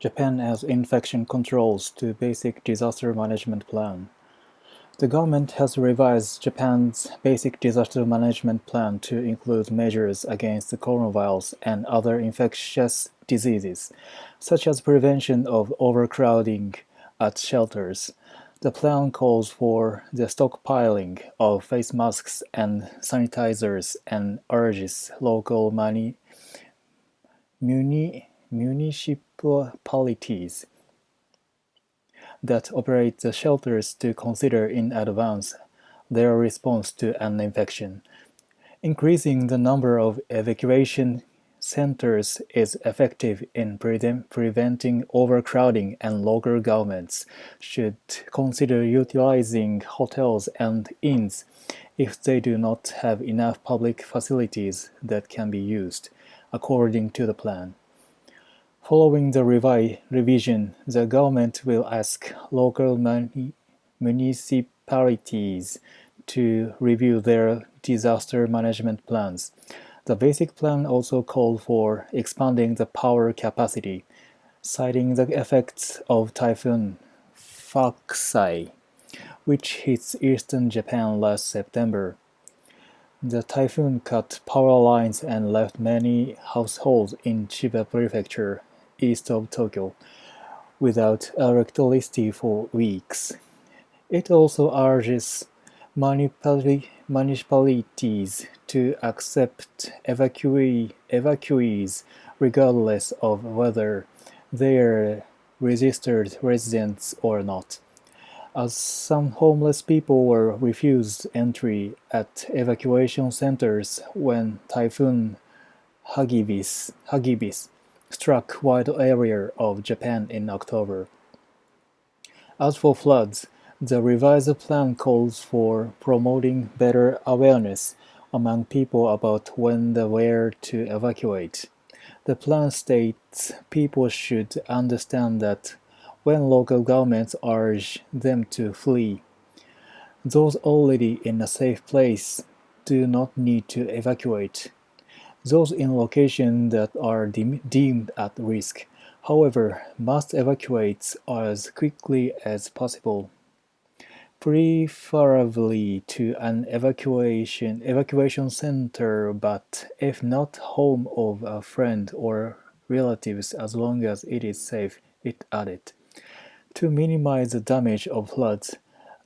Japan adds infection controls to basic disaster management plan. The government has revised Japan's basic disaster management plan to include measures against the coronavirus and other infectious diseases, such as prevention of overcrowding at shelters. The plan calls for the stockpiling of face masks and sanitizers and urges local municipalities that operate the shelters to consider in advance their response to an infection. Increasing the number of evacuation centers is effective in preventing overcrowding, and local governments should consider utilizing hotels and inns if they do not have enough public facilities that can be used, according to the plan. Following the revision, the government will ask local municipalities to review their disaster management plans. The basic plan also called for expanding the power capacity, citing the effects of Typhoon Faxai, which hit eastern Japan last September. The typhoon cut power lines and left many households in Chiba Prefecture, east of Tokyo, without electricity for weeks. It also urges municipalities to accept evacuees regardless of whether they are registered residents or not, as some homeless people were refused entry at evacuation centers when Typhoon Hagibis struck wide area of Japan in October. As for floods, the revised plan calls for promoting better awareness among people about when and where to evacuate. The plan states people should understand that when local governments urge them to flee, those already in a safe place do not need to evacuate. Those in locations that are deemed at risk, however, must evacuate as quickly as possible, preferably to an evacuation center, but if not, home of a friend or relatives, as long as it is safe, it added. To minimize the damage of floods,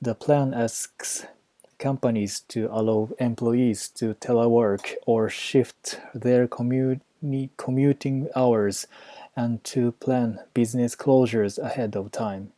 the plan asks companies to allow employees to telework or shift their commuting hours and to plan business closures ahead of time.